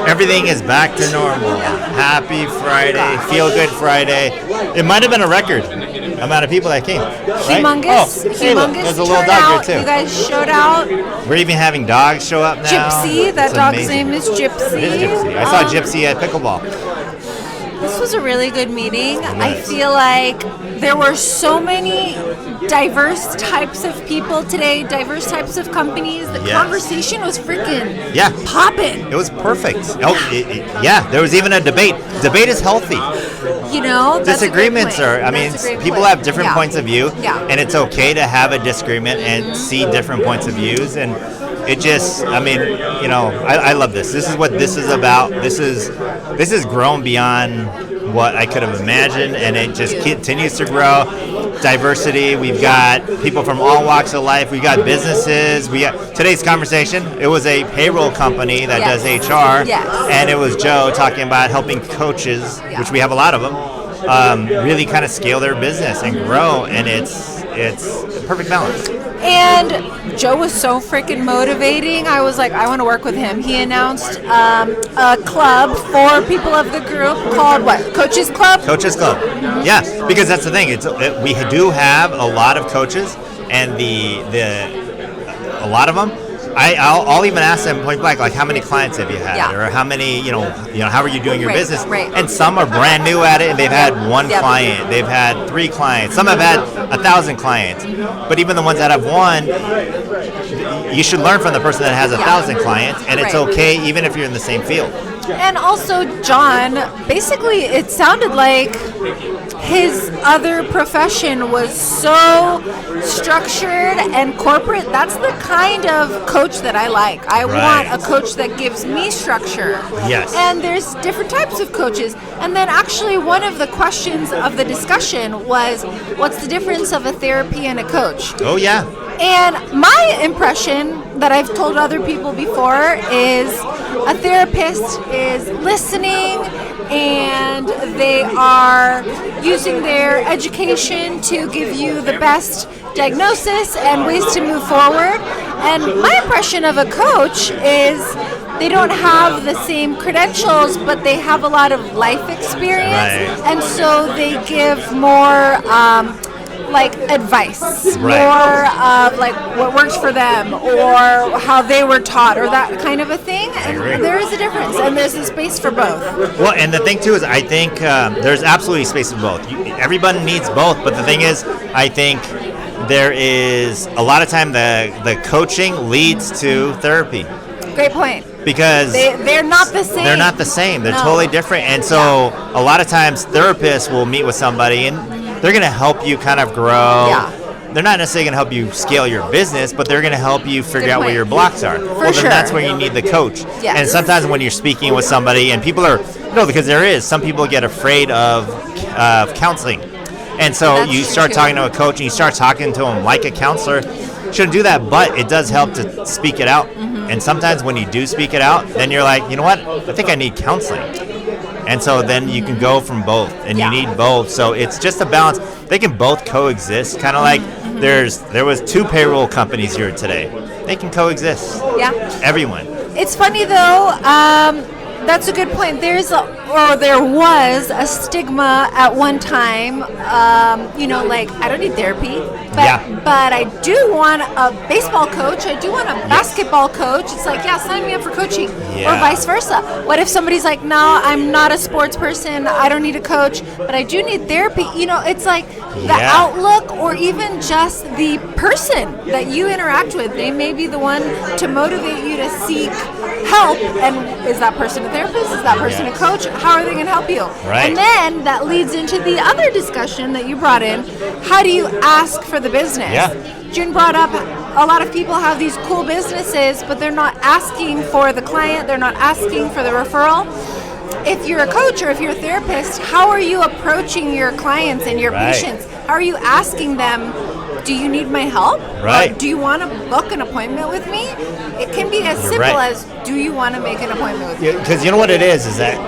everything is back to normal. Happy Friday, feel good Friday. It might have been a record amount of people that came. Right? Humongous. Hey, look, Humongous there's a little dog turnout. here too. You guys showed out. We're even having dogs show up now. Gypsy. That It's dog's amazing. name is Gypsy. It is Gypsy. I saw Gypsy at pickleball. This was a really good meeting. I feel like there were so many diverse types of people today, diverse types of companies. The conversation was freaking popping. It was perfect. There was even a debate. Debate is healthy. You know, that's disagreements a great are, point. I mean, That's a great people point. have different points of view, and it's okay to have a disagreement and see different points of views. And it just, I mean, you know, I love this. This is what this is about. This has grown beyond what I could have imagined, and it just continues to grow. Diversity. We've got people from all walks of life. We got businesses. We got today's conversation. It was a payroll company that does HR, and it was Joe talking about helping coaches, which we have a lot of them, really kind of scale their business and grow. And it's a perfect balance. And Joe was so freaking motivating. I was like, I want to work with him. He announced a club for people of the group called what? Coaches Club? Coaches Club. Yeah, because that's the thing. We do have a lot of coaches, and a lot of them. I'll even ask them point blank, like, how many clients have you had, or how many, you know, how are you doing your business? Right. And some are brand new at it, and they've had one client, they've had 3 clients, some have had 1,000 clients. But even the ones that have one, you should learn from the person that has 1,000 clients, and it's okay even if you're in the same field. And also, John, basically, it sounded like his other profession was so structured and corporate. That's the kind of coach that I like. I want a coach that gives me structure. Yes. And there's different types of coaches. And then actually one of the questions of the discussion was, what's the difference of a therapy and a coach? Oh, yeah. And my impression that I've told other people before is a therapist is listening and they are using their education to give you the best diagnosis and ways to move forward. And my impression of a coach is they don't have the same credentials, but they have a lot of life experience. And so they give more like advice, more of like what works for them or how they were taught or that kind of a thing. And there is a difference, and there's a space for both. Well, and the thing too is I think there's absolutely space for both. Everybody needs both, but the thing is I think there is a lot of time the coaching leads to therapy. Great point. Because they're not the same. They're not the same. They're totally different. And so a lot of times therapists will meet with somebody and they're going to help you kind of grow. They're not necessarily going to help you scale your business, but they're going to help you figure out where your blocks are. Then that's where you need the coach. And sometimes when you're speaking with somebody and people are, because some people get afraid of counseling. And so you start talking to a coach and you start talking to them like a counselor. Shouldn't do that, but it does help to speak it out. And sometimes when you do speak it out, then you're like, you know what? I think I need counseling. And so then you can go from both, and you need both. So it's just a balance. They can both coexist. Kind of like there was 2 payroll companies here today. They can coexist. Yeah. Everyone. It's funny though. That's a good point. There was a stigma at one time. Like I don't need therapy, but I do want a baseball coach. I do want a basketball coach. It's like, sign me up for coaching, or vice versa. What if somebody's like, no, I'm not a sports person. I don't need a coach, but I do need therapy. It's like the outlook, or even just the person that you interact with. They may be the one to motivate you to seek help. And is that person a therapist? Is that person a coach? How are they going to help you? Right. And then that leads into the other discussion that you brought in. How do you ask for the business? June brought up a lot of people have these cool businesses, but they're not asking for the client. They're not asking for the referral. If you're a coach or if you're a therapist, how are you approaching your clients and your patients? How are you asking them, do you need my help? Right. Or do you want to book an appointment with me? It can be as simple as, do you want to make an appointment with me? Because you know what it is that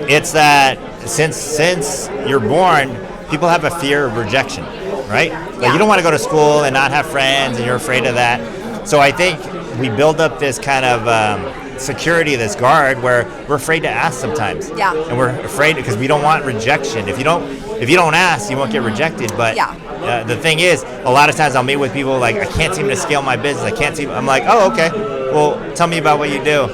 it's that since you're born, people have a fear of rejection, right? Like you don't want to go to school and not have friends, and you're afraid of that. So I think we build up this kind of security, this guard, where we're afraid to ask sometimes. Yeah. And we're afraid because we don't want rejection. If you don't ask, you won't get rejected. But the thing is, a lot of times I'll meet with people like, I can't seem to scale my business. I'm like, oh, okay. Well, tell me about what you do.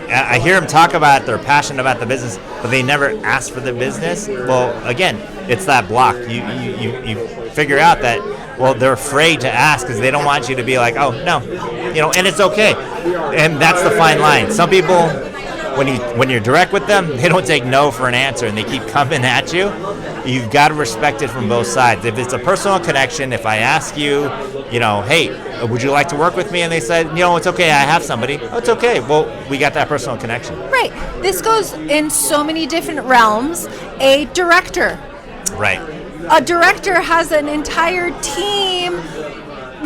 I hear them talk about it, they're passionate about the business, but they never ask for the business. Well, again, it's that block. You figure out that, well, they're afraid to ask because they don't want you to be like, oh, no. And it's okay. And that's the fine line. Some people, when you're direct with them, they don't take no for an answer and they keep coming at you. You've got to respect it from both sides. If it's a personal connection, if I ask you, hey, would you like to work with me? And they said, it's okay, I have somebody. Oh, it's okay. Well, we got that personal connection. Right. This goes in so many different realms. A director. Right. A director has an entire team,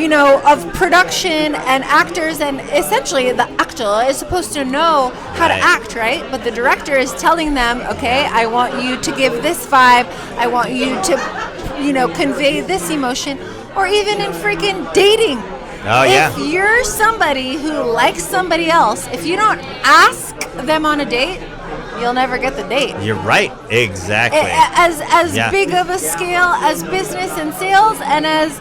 of production and actors, and essentially the actor is supposed to know how to act, right? But the director is telling them, okay, I want you to give this vibe, I want you to, convey this emotion, or even in freaking dating. Oh, yeah. If you're somebody who likes somebody else, if you don't ask them on a date, you'll never get the date. You're right. Exactly. As big of a scale as business and sales, and as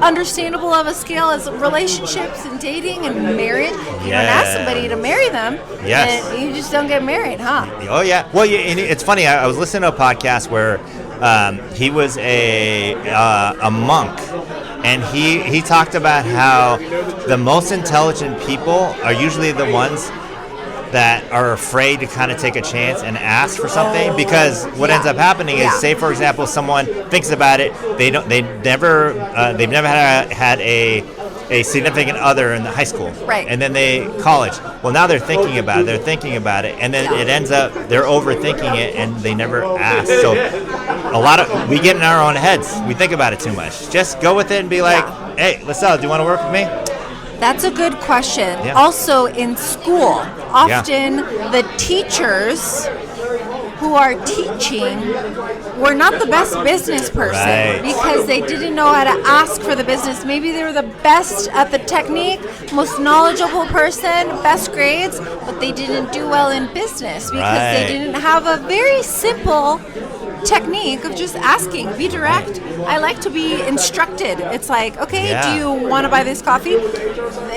understandable of a scale as relationships and dating and marriage. You don't ask somebody to marry them, and you just don't get married, huh? Oh, yeah. Well, and it's funny. I was listening to a podcast where he was a monk, and he talked about how the most intelligent people are usually the ones that are afraid to kind of take a chance and ask for something, because what ends up happening is, say for example, someone thinks about it, they've never had a significant other in the high school, right? And then college. Well, now they're thinking about it, and then it ends up they're overthinking it, and they never ask. So we get in our own heads. We think about it too much. Just go with it and be like, hey, LaSalle, do you want to work with me? That's a good question. Yeah. Also, in school, often the teachers who are teaching were not the best business person because they didn't know how to ask for the business. Maybe they were the best at the technique, most knowledgeable person, best grades, but they didn't do well in business because they didn't have a very simple technique of just asking. Be direct. I like to be instructed. It's like, okay, do you want to buy this coffee?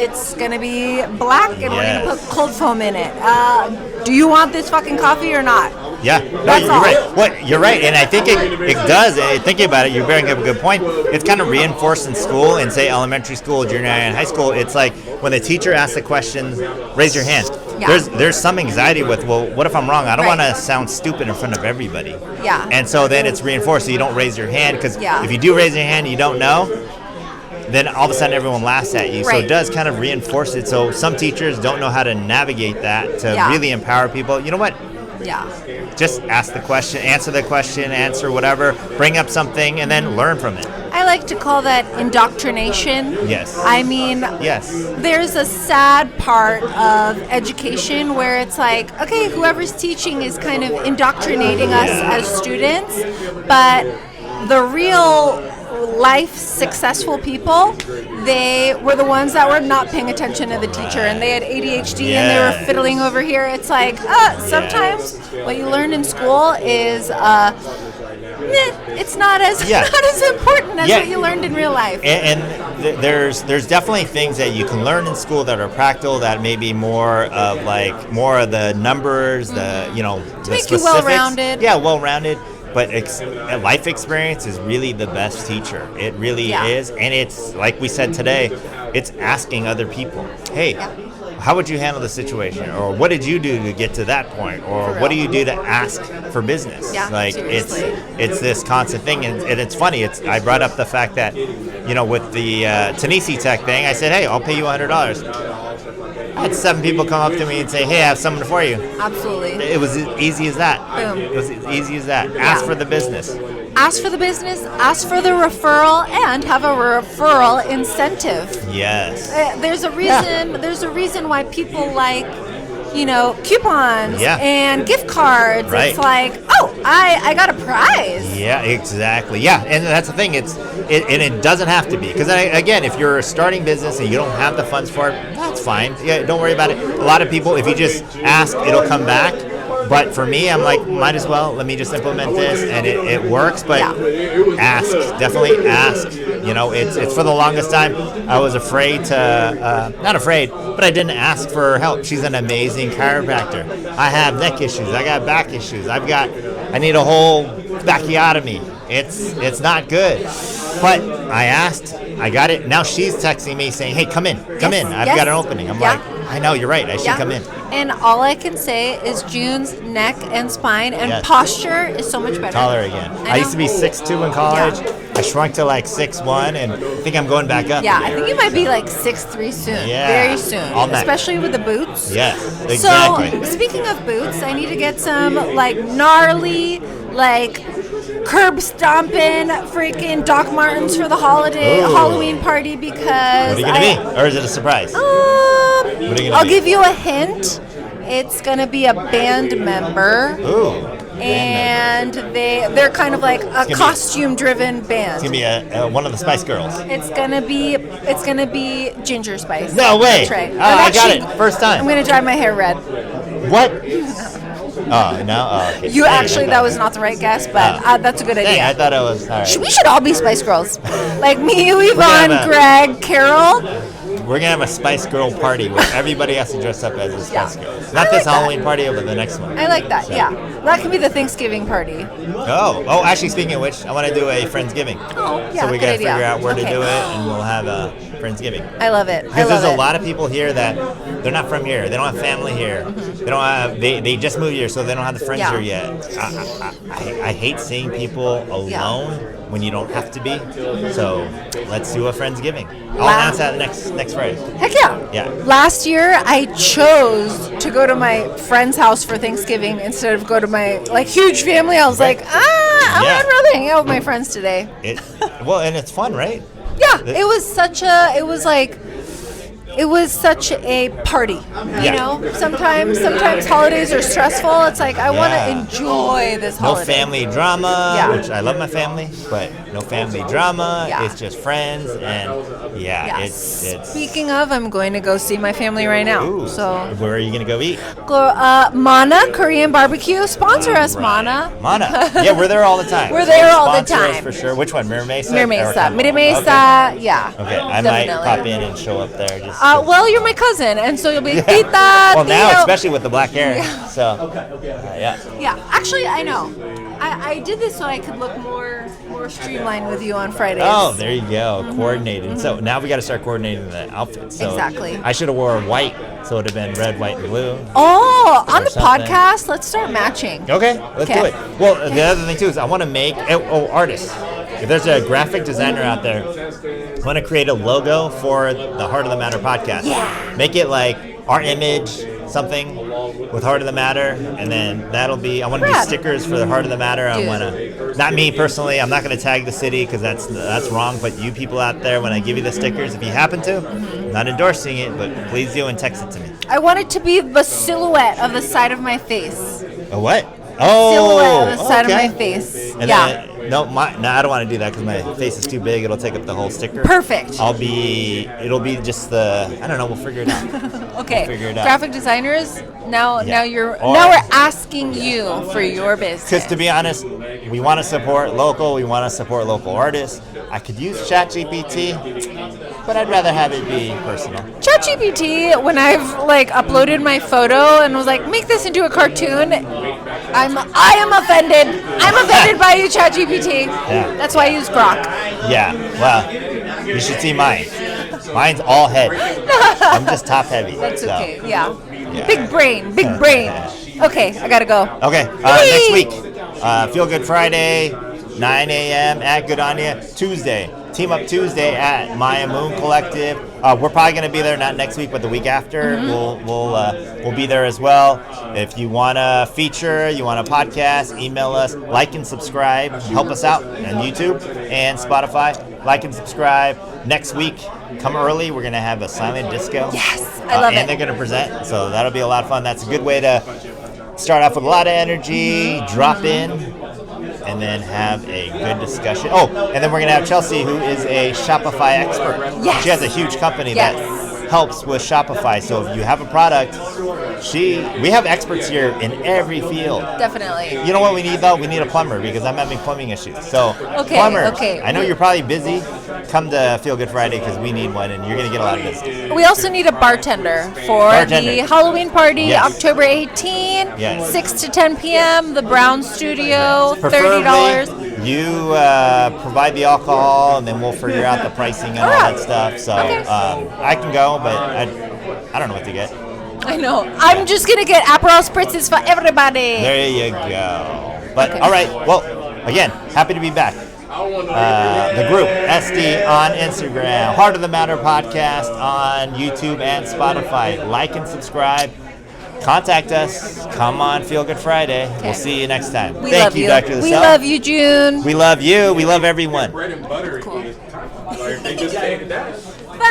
It's going to be black and we're going to put cold foam in it. Do you want this fucking coffee or not? Yeah, no, you're right. Well, you're right, and I think it does. Thinking about it, you bring up a good point. It's kind of reinforced in school, in say elementary school, junior high, and high school. It's like when the teacher asks a question, raise your hand. Yeah. There's some anxiety with, well, what if I'm wrong? I don't want to sound stupid in front of everybody. Yeah. And so then it's reinforced, so you don't raise your hand, because if you do raise your hand and you don't know, then all of a sudden everyone laughs at you. So it does kind of reinforce it. So some teachers don't know how to navigate that to really empower people. You know what? Yeah. Just ask the question, answer the question, answer whatever, bring up something, and then learn from it. I like to call that indoctrination. Yes. I mean, there's a sad part of education where it's like, okay, whoever's teaching is kind of indoctrinating us as students, but the real life successful people, they were the ones that were not paying attention to the teacher, and they had ADHD and they were fiddling over here. It's like, sometimes what you learn in school is it's not as important as what you learned in real life. And there's definitely things that you can learn in school that are practical, that may be more of the numbers, the to make you well-rounded. Yeah, well-rounded. But life experience is really the best teacher. It really is. And it's, like we said today, it's asking other people, hey, how would you handle the situation? Or what did you do to get to that point? Or what do you do to ask for business? Yeah, like, seriously. it's this constant thing. And it's funny. I brought up the fact that, with the Tenisi Tech thing, I said, hey, I'll pay you $100. I had 7 people come up to me and say, hey, I have something for you. Absolutely. It was as easy as that. Boom. It was as easy as that. Ask for the business. Ask for the business, ask for the referral, and have a referral incentive. Yes. There's a reason. There's a reason why people like, coupons and gift cards. Right. It's like, oh, I got a prize. Yeah, exactly. Yeah, and that's the thing. It's And it doesn't have to be. Because, again, if you're a starting business and you don't have the funds for it, that's fine. Yeah, don't worry about it. A lot of people, if you just ask, it'll come back. But for me, I'm like, might as well. Let me just implement this, and it works. But ask, definitely ask. You know, it's for the longest time. I was afraid to, not afraid, but I didn't ask for help. She's an amazing chiropractor. I have neck issues. I got back issues. I need a whole backiotomy. It's not good. But I asked. I got it. Now she's texting me saying, "Hey, come in. I've got an opening." I'm like, I know, you're right. I should come in. And all I can say is June's neck and spine and posture is so much better. Taller again. I used to be 6'2" in college. I shrunk to like 6'1", and I think I'm going back up. Yeah, I think you might be like 6'3" soon. Yeah. Very soon. All neck. Especially with the boots. Yes, exactly. So, speaking of boots, I need to get some like gnarly, like curb stomping freaking Doc Martens for the Halloween party because What are you going to be? Or is it a surprise? I'll give you a hint. It's going to be a band member. Ooh. And they're kind of like a costume-driven band. It's gonna be one of the Spice Girls. It's gonna be Ginger Spice. No way! That's right. I got it. First time. I'm gonna dye my hair red. What? Oh no! Oh, okay. You actually, that was not the right guess, but that's a good idea. Dang, I thought it was. All right. We should all be Spice Girls, like me, Yvonne, Greg, Carol. We're going to have a Spice Girl party where everybody has to dress up as a Spice Girl. Not this Halloween party, but the next one. I like that, That could be the Thanksgiving party. Oh, actually, speaking of which, I want to do a Friendsgiving. Oh, yeah, so we got to figure out where to Okay. do it, and we'll have a Friendsgiving. I love it. Because there's a lot of people here that they're not from here. They don't have family here. Mm-hmm. They don't have. They just moved here, so they don't have the friends Yeah. here yet. I hate seeing people alone when you don't have to be. So let's do a Friendsgiving. I'll announce that next Friday. Heck yeah. Yeah. Last year, I chose to go to my friend's house for Thanksgiving instead of go to my huge family. I was like, I would rather hang out with my friends today. And it's fun, right? Yeah, it was such a party. You know, sometimes holidays are stressful. It's like I want to enjoy this holiday. No family drama, which I love my family, but no family drama. Yeah. It's just friends, and it's. Speaking of, I'm going to go see my family right now. Ooh, so where are you gonna go eat? Mana Korean Barbecue, sponsor us, Mana. Mana, yeah, we're there all the time. We're there all the Sponsor us time for sure. Which one, Mira Mesa? Mira Mesa, Okay. yeah. Okay, I Definitely. might pop in and show up there. Just well, you're my cousin, and so you'll be Tita. Well, now Tio. especially with the black hair. So Yeah, actually, I know. I did this so I could look more streamlined with you on Fridays. Oh, there you go. Coordinated. So now we got to start coordinating the outfits. So Exactly. I should have wore white, so it would have been red, white, and blue. Oh, on the something. podcast, let's start matching. Okay, let's do it. Well, the other thing too is I want to make artists. If there's a graphic designer out there, I want to create a logo for the Heart of the Matter podcast. Yeah. Make it like our image, something with Heart of the Matter, and then that'll be. I want to do stickers for the Heart of the Matter. I want to, not me personally. I'm not going to tag the city because that's wrong. But you people out there, when I give you the stickers, if you happen to, I'm not endorsing it, but please do and text it to me. I want it to be the silhouette of the side of my face. A what? Oh, Silhouette of the side of my face. And then, I don't want to do that because my face is too big. It'll take up the whole sticker. Perfect. It'll be just I don't know. We'll figure it out. Okay. We'll figure it out. Graphic designers. Now we're asking you for your business. Because to be honest, we want to support local. We want to support local artists. I could use ChatGPT, but I'd rather have it be personal. ChatGPT, when I've uploaded my photo and was like, make this into a cartoon, I am offended. I'm offended by you, ChatGPT. Yeah. That's why I use Grok. Yeah. Well, you should see mine. Mine's all head. I'm just top heavy. That's so. okay. Yeah. Big brain. Okay, I gotta go. Okay. Next week, Feel Good Friday, 9 a.m. at Good On Ya. Tuesday, Team Up Tuesday at Maya Moon Collective. We're probably going to be there not next week, but the week after. We'll be there as well. If you want a feature, you want a podcast, email us. Like and subscribe. Help us out on YouTube and Spotify. Like and subscribe. Next week, come early. We're going to have a silent disco. Yes, I love it. And they're going to present, so that'll be a lot of fun. That's a good way to start off with a lot of energy, drop in, and then have a good discussion. Oh, and then we're going to have Chelsea, who is a Shopify expert. Yes. She has a huge company Yes. that helps with Shopify. So if you have a product, we have experts here in every field. Definitely. You know what we need though? We need a plumber because I'm having plumbing issues. So Okay, plumbers, okay. I know you're probably busy. Come to Feel Good Friday because we need one, and you're gonna get a lot of business. We also need a bartender for Bartender. the Halloween party, Yes. October 18, Yes. 6 to 10 p.m. The Brown Studio, $30. Preferably, you provide the alcohol, and then we'll figure out the pricing and all that stuff. So Okay. I can go, but I don't know what to get. I know. I'm just gonna get Aperol spritzes for everybody. There you go. But Okay. all right. Well, again, happy to be back. The group SD on Instagram, Heart of the Matter podcast on YouTube and Spotify. Like and subscribe. Contact us. Come on, Feel Good Friday. Okay. We'll see you next time. We Thank love you, you. Dr. We Lascelles. love you, June. We love you. We love everyone. Bread and butter. Cool. Like, they just take that.